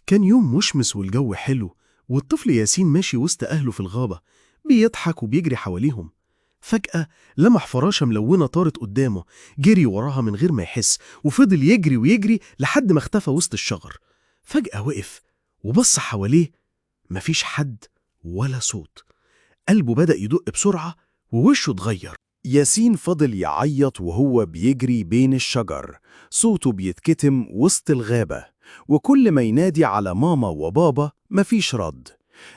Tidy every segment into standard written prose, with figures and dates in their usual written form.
كان يوم مشمس والجو حلو، والطفل ياسين ماشي وسط أهله في الغابة بيضحك وبيجري حواليهم. فجأة لمح فراشة ملونة طارت قدامه، جري وراها من غير ما يحس، وفضل يجري ويجري لحد ما اختفى وسط الشجر. فجأة وقف وبص حواليه، مفيش حد ولا صوت. قلبه بدأ يدق بسرعة ووشه اتغير. ياسين فضل يعيط وهو بيجري بين الشجر، صوته بيتكتم وسط الغابة، وكل ما ينادي على ماما وبابا مفيش رد.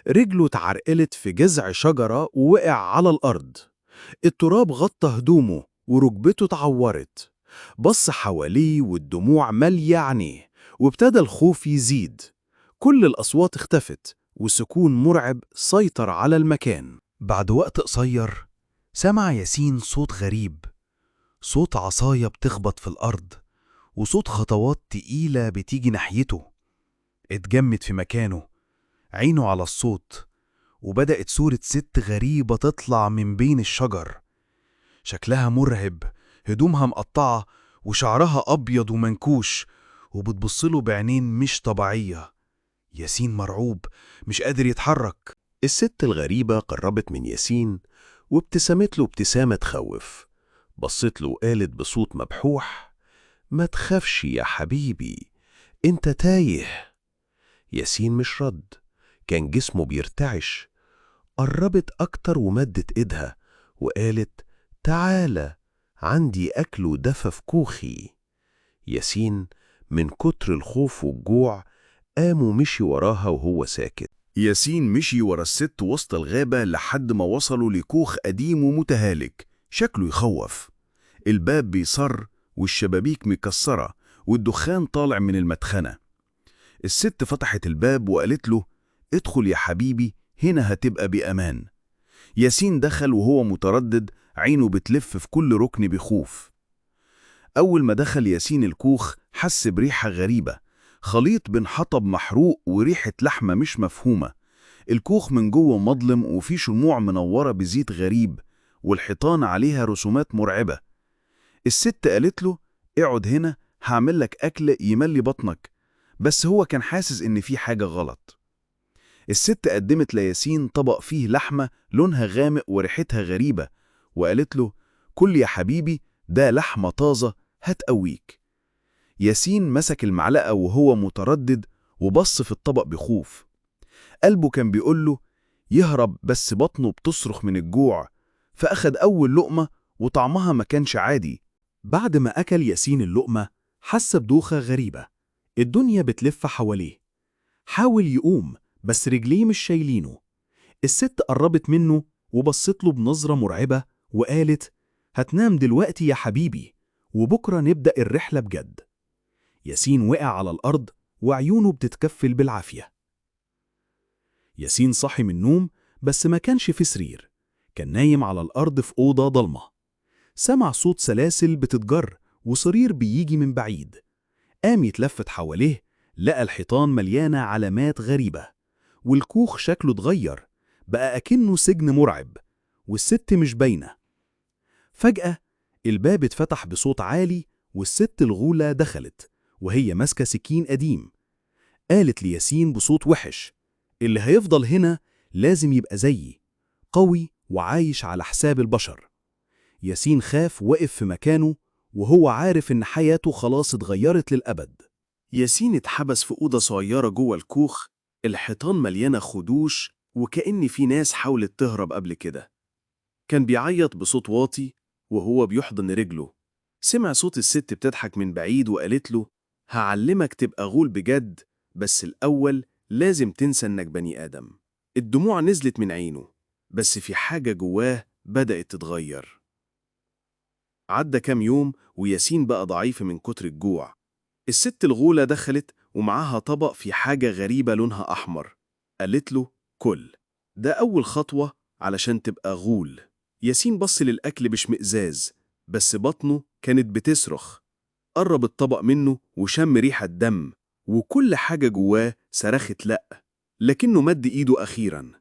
رجله اتعرقلت في جذع شجرة ووقع على الأرض. التراب غطى هدومه وركبته اتعورت. بص حواليه والدموع مالية عينيه، وابتدى الخوف يزيد. كل الأصوات اختفت وسكون مرعب سيطر على المكان. بعد وقت قصير سمع ياسين صوت غريب، صوت عصاية بتخبط في الأرض وصوت خطوات تقيلة بتيجي ناحيته. اتجمد في مكانه، عينه على الصوت، وبدأت صورة ست غريبة تطلع من بين الشجر. شكلها مرعب، هدومها مقطعة وشعرها أبيض ومنكوش، وبتبصله بعينين مش طبيعية. ياسين مرعوب، مش قادر يتحرك. الست الغريبة قربت من ياسين وابتسمت له ابتسامة تخوف. بصت له وقالت بصوت مبحوح: ما تخافش يا حبيبي، انت تايه. ياسين مش رد، كان جسمه بيرتعش. قربت أكتر ومدت إيدها وقالت: تعالى، عندي أكل ودفى في كوخي. ياسين من كتر الخوف والجوع قام ومشي وراها وهو ساكت. ياسين مشي ورا الست وسط الغابة لحد ما وصلوا لكوخ قديم ومتهالك شكله يخوف. الباب بيصر والشبابيك مكسرة والدخان طالع من المدخنة. الست فتحت الباب وقالت له: ادخل يا حبيبي، هنا هتبقى بأمان. ياسين دخل وهو متردد، عينه بتلف في كل ركن بخوف. أول ما دخل ياسين الكوخ حس بريحة غريبة، خليط بين حطب محروق وريحة لحمة مش مفهومة. الكوخ من جوه مظلم وفيه شموع منورة بزيت غريب، والحيطان عليها رسومات مرعبة. الست قالت له: اقعد هنا، هعمل لك أكل يملي بطنك. بس هو كان حاسس إن في حاجة غلط. الست قدمت لياسين طبق فيه لحمة لونها غامق وريحتها غريبة، وقالت له: كل يا حبيبي، ده لحمة طازة هتقويك. ياسين مسك المعلقة وهو متردد وبص في الطبق بخوف. قلبه كان بيقوله يهرب، بس بطنه بتصرخ من الجوع. فأخد أول لقمة وطعمها ما كانش عادي. بعد ما أكل ياسين اللقمة حس بدوخة غريبة، الدنيا بتلف حواليه. حاول يقوم بس رجليه مش شايلينه. الست قربت منه وبصت له بنظرة مرعبة وقالت: هتنام دلوقتي يا حبيبي، وبكرة نبدأ الرحلة بجد. ياسين وقع على الأرض وعيونه بتتكفل بالعافية. ياسين صحي من النوم بس ما كانش في سرير، كان نايم على الأرض في أوضة ضلمة. سمع صوت سلاسل بتتجر وصرير بيجي من بعيد. قام يتلفت حواليه، لقى الحيطان مليانة علامات غريبة، والكوخ شكله اتغير، بقى أكنه سجن مرعب، والست مش باينة. فجأة الباب اتفتح بصوت عالي، والست الغولة دخلت وهي ماسكة سكين قديم. قالت لياسين بصوت وحش: اللي هيفضل هنا لازم يبقى زيي، قوي وعايش على حساب البشر. ياسين خاف، وقف في مكانه وهو عارف إن حياته خلاص اتغيرت للأبد. ياسين اتحبس في أوضة صغيرة جوه الكوخ، الحيطان مليانة خدوش وكأن في ناس حاولت تهرب قبل كده. كان بيعيط بصوت واطي وهو بيحضن رجله. سمع صوت الست بتضحك من بعيد وقالت له: هعلمك تبقى غول بجد، بس الأول لازم تنسى إنك بني آدم. الدموع نزلت من عينه، بس في حاجة جواه بدأت تتغير. عدى كام يوم وياسين بقى ضعيف من كتر الجوع. الست الغولة دخلت ومعاها طبق في حاجة غريبة لونها أحمر. قالت له: كل، ده أول خطوة علشان تبقى غول. ياسين بص للأكل باشمئزاز، بس بطنه كانت بتصرخ. قرب الطبق منه وشم ريحة دم، وكل حاجة جواه صرخت لأ، لكنه مد إيده أخيراً.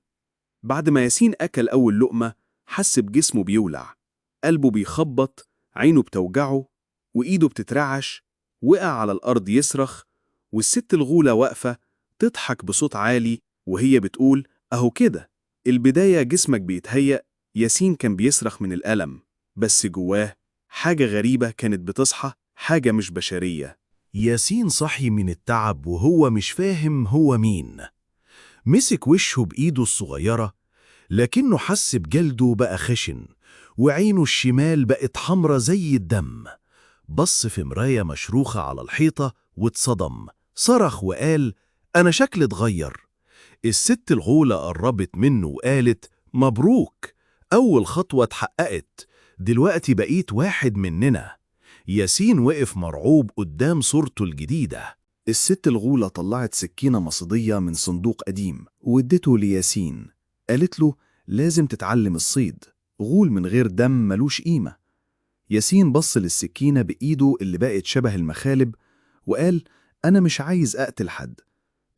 بعد ما ياسين أكل أول لقمة حس بجسمه بيولع، قلبه بيخبط، عينه بتوجعه، وإيده بتترعش. وقع على الأرض يصرخ، والست الغولة واقفة تضحك بصوت عالي وهي بتقول أهو كده. البداية جسمك بيتهيأ. ياسين كان بيصرخ من الألم، بس جواه حاجة غريبة كانت بتصحى، حاجة مش بشرية. ياسين صحي من التعب وهو مش فاهم هو مين. مسك وشه بإيده الصغيرة، لكنه حس بجلده بقى خشن، وعينه الشمال بقت حمرة زي الدم. بص في مراية مشروخة على الحيطة واتصدم، صرخ وقال: أنا شكلي اتغير. الست الغولة قربت منه وقالت: مبروك، أول خطوة اتحققت، دلوقتي بقيت واحد مننا. ياسين وقف مرعوب قدام صورته الجديدة. الست الغولة طلعت سكينة مصيدية من صندوق قديم وادته لياسين. قالت له لازم تتعلم الصيد، غول من غير دم ملوش قيمة. ياسين بص للسكينة بإيده اللي بقت شبه المخالب وقال أنا مش عايز أقتل حد.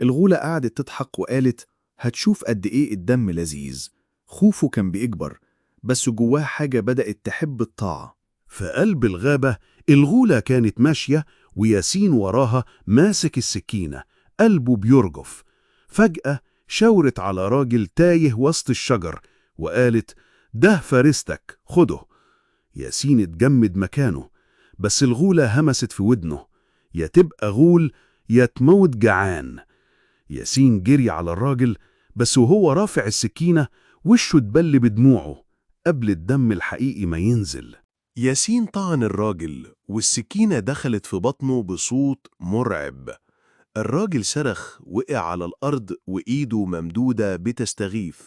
الغولة قعدت تضحك وقالت هتشوف قد إيه الدم لذيذ. خوفه كان بيكبر، بس جواه حاجة بدأت تحب الطاعة. في قلب الغابة الغولة كانت ماشية وياسين وراها ماسك السكينة، قلبه بيرجف. فجأة شاورت على راجل تايه وسط الشجر وقالت: ده فريستك، خده. ياسين اتجمد مكانه، بس الغولة همست في ودنه: يا تبقى غول يا تموت جعان. ياسين جري على الراجل، بس وهو رافع السكينة وشه اتبل بدموعه قبل الدم الحقيقي ما ينزل. ياسين طعن الراجل والسكينة دخلت في بطنه بصوت مرعب. الراجل صرخ، وقع على الأرض وإيده ممدودة بتستغيث.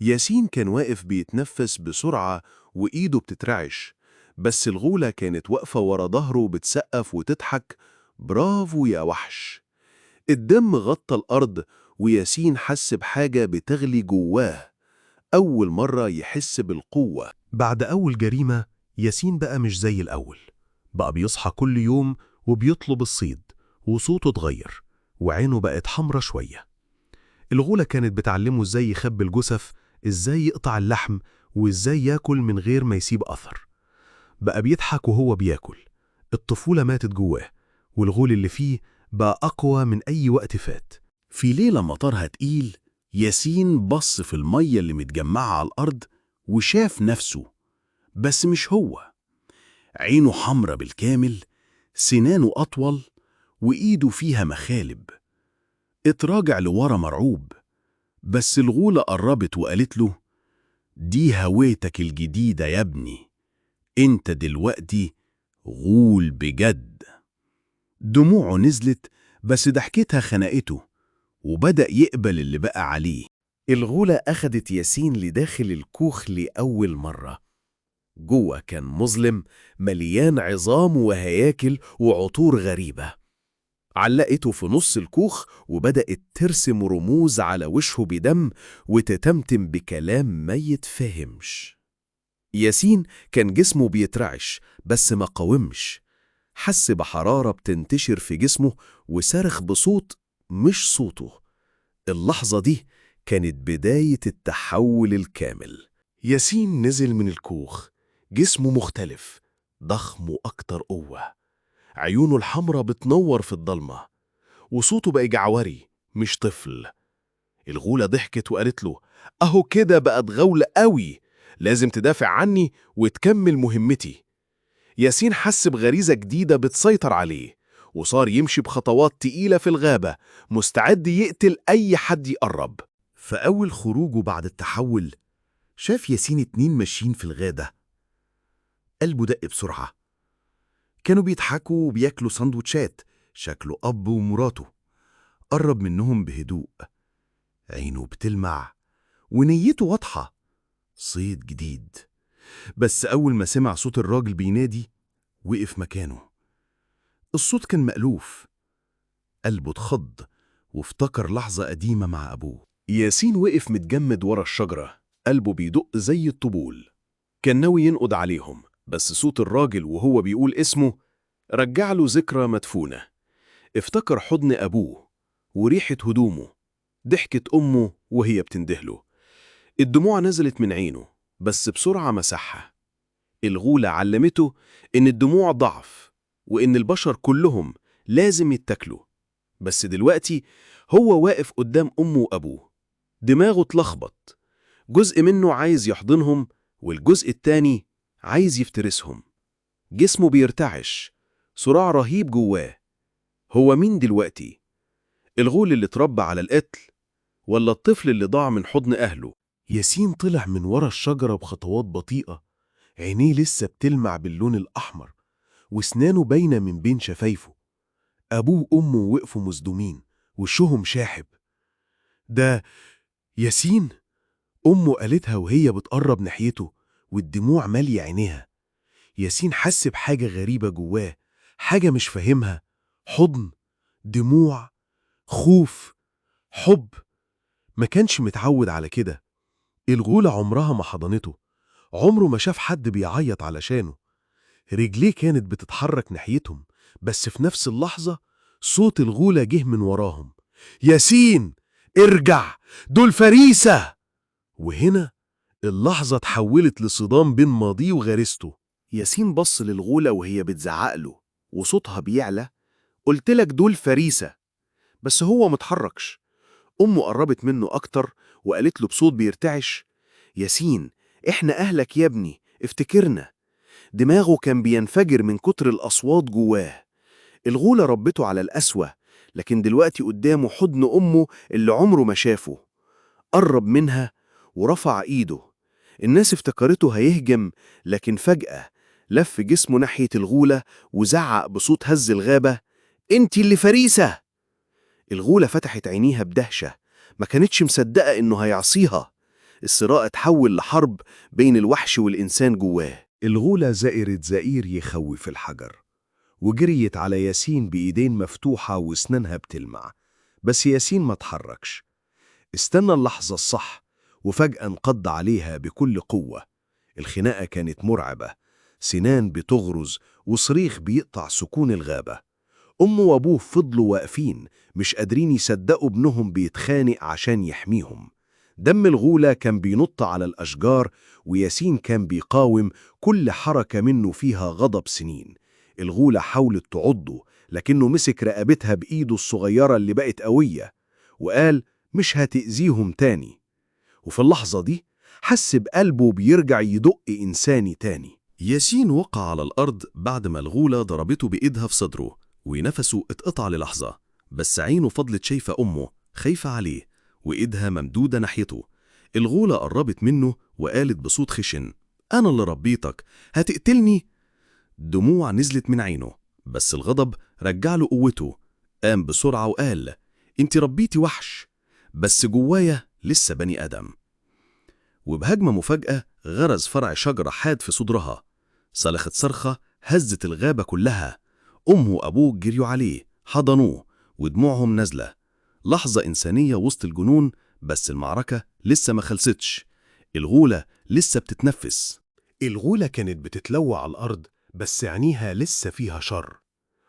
ياسين كان واقف بيتنفس بسرعة وإيده بتترعش، بس الغولة كانت واقفة ورا ظهره بتسقف وتضحك: برافو يا وحش. الدم غطى الأرض وياسين حس بحاجة بتغلي جواه، أول مرة يحس بالقوة. بعد أول جريمة ياسين بقى مش زي الأول، بقى بيصحى كل يوم وبيطلب الصيد، وصوته اتغير وعينه بقت حمرة شوية. الغولة كانت بتعلمه ازاي يخبي الجثث، ازاي يقطع اللحم، وازاي ياكل من غير ما يسيب أثر. بقى بيضحك وهو بياكل. الطفولة ماتت جواه، والغول اللي فيه بقى أقوى من أي وقت فات. في ليلة مطرها تقيل، ياسين بص في المية اللي متجمعة على الأرض وشاف نفسه، بس مش هو. عينه حمرة بالكامل، سنانه أطول، وإيده فيها مخالب. اتراجع لورا مرعوب، بس الغولة قربت وقالت له: دي هويتك الجديدة يا ابني، انت دلوقتي غول بجد. دموعه نزلت، بس ضحكتها خنقته وبدأ يقبل اللي بقى عليه. الغولة أخدت ياسين لداخل الكوخ لأول مرة. جوه كان مظلم، مليان عظام وهياكل وعطور غريبة. علقته في نص الكوخ وبدأت ترسم رموز على وشه بدم وتتمتم بكلام ما يتفهمش. ياسين كان جسمه بيترعش بس ما قاومش. حس بحرارة بتنتشر في جسمه وصرخ بصوت مش صوته. اللحظة دي كانت بداية التحول الكامل. ياسين نزل من الكوخ، جسمه مختلف، ضخم وأكتر قوة. عيونه الحمرة بتنور في الضلمة، وصوته بقى جعوري مش طفل. الغولة ضحكت وقالت له: أهو كده بقت غولة قوي، لازم تدافع عني وتكمل مهمتي. ياسين حس بغريزة جديدة بتسيطر عليه، وصار يمشي بخطوات تقيلة في الغابة، مستعد يقتل أي حد يقرب. في أول خروجه بعد التحول شاف ياسين 2 ماشيين في الغابة. قلبه دق بسرعة. كانوا بيضحكوا وبياكلوا سندوتشات، شكله أب ومراته. قرب منهم بهدوء، عينه بتلمع ونيته واضحة، صيد جديد. بس أول ما سمع صوت الراجل بينادي وقف مكانه. الصوت كان مألوف. قلبه اتخض وافتكر لحظة قديمة مع أبوه. ياسين وقف متجمد ورا الشجرة، قلبه بيدق زي الطبول. كان ناوي ينقض عليهم، بس صوت الراجل وهو بيقول اسمه رجع له ذكرى مدفونة. افتكر حضن أبوه وريحة هدومه، ضحكة أمه وهي بتندهله. الدموع نزلت من عينه، بس بسرعة مسحها. الغولة علمته إن الدموع ضعف، وإن البشر كلهم لازم يتاكلوا. بس دلوقتي هو واقف قدام أمه وأبوه، دماغه اتلخبط، جزء منه عايز يحضنهم والجزء التاني عايز يفترسهم. جسمه بيرتعش، صراع رهيب جواه. هو مين دلوقتي؟ الغول اللي اتربى على القتل، ولا الطفل اللي ضاع من حضن أهله؟ ياسين طلع من ورا الشجرة بخطوات بطيئة، عينيه لسه بتلمع باللون الأحمر وسنانه باينة من بين شفايفه. أبوه وأمه وقفوا مصدومين، وشهم شاحب. ده ياسين؟ أمه قالتها وهي بتقرب ناحيته والدموع مالية عينيها. ياسين حس بحاجة غريبة جواه، حاجة مش فاهمها. حضن، دموع، خوف، حب. ما كانش متعود على كده. الغولة عمرها ما حضنته، عمره ما شاف حد بيعيط علشانه. رجليه كانت بتتحرك ناحيتهم، بس في نفس اللحظة صوت الغولة جه من وراهم: ياسين، ارجع، دول فريسة! وهنا اللحظة اتحولت لصدام بين ماضيه وغريزته. ياسين بص للغولة وهي بتزعقله وصوتها بيعلى: قلتلك دول فريسة. بس هو متحركش. أمه قربت منه أكتر وقالت له بصوت بيرتعش: ياسين، إحنا أهلك يا ابني، افتكرنا. دماغه كان بينفجر من كتر الأصوات جواه. الغولة ربته على القسوة، لكن دلوقتي قدامه حضن أمه اللي عمره ما شافه. قرب منها ورفع إيده. الناس افتكرته هيهجم، لكن فجأة لف جسمه ناحية الغولة وزعق بصوت هز الغابة: انتي اللي فريسة! الغولة فتحت عينيها بدهشة، ما كانتش مصدقة إنه هيعصيها. الصراع اتحول لحرب بين الوحش والإنسان جواه. الغولة زائرت زئير يخوف الحجر، وجريت على ياسين بإيدين مفتوحة وسنانها بتلمع. بس ياسين ما تحركش. استنى اللحظة الصح، وفجأة انقض عليها بكل قوة. الخناقة كانت مرعبة، سنان بتغرز وصريخ بيقطع سكون الغابة. أمه وأبوه فضلوا واقفين مش قادرين يصدقوا ابنهم بيتخانق عشان يحميهم. دم الغولة كان بينط على الأشجار، وياسين كان بيقاوم، كل حركة منه فيها غضب سنين. الغولة حاولت تعضه، لكنه مسك رقبتها بإيده الصغيرة اللي بقت قوية وقال: مش هتأذيهم تاني. وفي اللحظة دي حس بقلبه بيرجع يدق إنساني تاني. ياسين وقع على الأرض بعد ما الغولة ضربته بإيدها في صدره، ونفسه اتقطع للحظة. بس عينه فضلت شايفة أمه خايفة عليه وإيدها ممدودة ناحيته. الغولة قربت منه وقالت بصوت خشن: أنا اللي ربيتك، هتقتلني؟ دموع نزلت من عينه، بس الغضب رجع له قوته. قام بسرعة وقال: انت ربيتي وحش، بس جوايا لسه بني آدم. وبهجمة مفاجأة غرز فرع شجرة حاد في صدرها. صرخت صرخة هزت الغابة كلها. أمه وأبوه جريوا عليه، حضنوه، ودموعهم نازلة. لحظة إنسانية وسط الجنون، بس المعركة لسه ما خلصتش. الغولة لسه بتتنفس. الغولة كانت بتتلوى على الأرض، بس عينيها لسه فيها شر،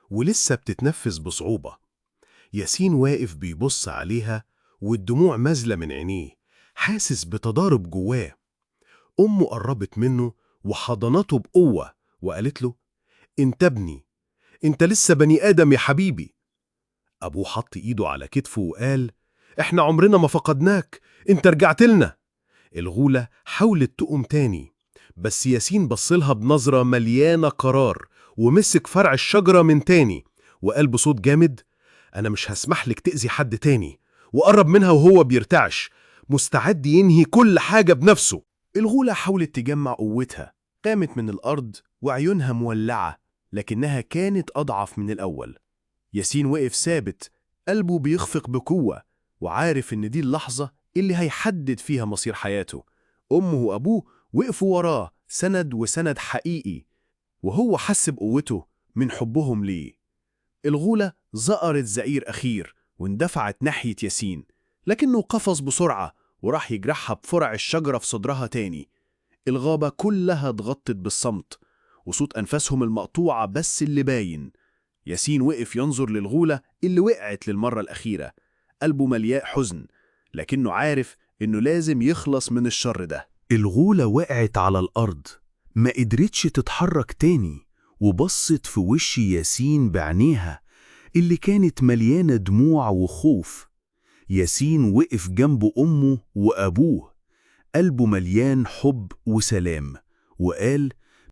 ولسه بتتنفس بصعوبة. ياسين واقف بيبص عليها والدموع مازلة من عينيه، حاسس بتضارب جواه. أمه قربت منه وحضنته بقوة وقالت له: انت ابني، انت لسه بني آدم يا حبيبي. أبوه حط إيده على كتفه وقال: احنا عمرنا ما فقدناك، انت رجعت لنا. الغولة حاولت تقوم تاني، بس ياسين بصلها بنظرة مليانة قرار ومسك فرع الشجرة من تاني وقال بصوت جامد: أنا مش هسمح لك تأذي حد تاني. وقرب منها وهو بيرتعش، مستعد ينهي كل حاجة بنفسه. الغولة حاولت تجمع قوتها، قامت من الأرض وعيونها مولعة، لكنها كانت أضعف من الأول. ياسين وقف ثابت، قلبه بيخفق بقوة، وعارف إن دي اللحظة اللي هيحدد فيها مصير حياته. أمه وأبوه وقفوا وراه سند وسند حقيقي، وهو حس بقوته من حبهم ليه. الغولة زقرت زئير أخير واندفعت ناحية ياسين، لكنه قفز بسرعة وراح يجرحها بفرع الشجرة في صدرها تاني. الغابة كلها اتغطت بالصمت، وصوت أنفاسهم المقطوعة بس اللي باين. ياسين وقف ينظر للغولة اللي وقعت للمرة الأخيرة، قلبه ملياء حزن، لكنه عارف إنه لازم يخلص من الشر ده. الغولة وقعت على الأرض، ما قدرتش تتحرك تاني، وبصت في وش ياسين بعينيها. اللي كانت مليانة دموع وخوف. ياسين وقف جنب أمه وأبوه، قلبه مليان حب وسلام، وقال: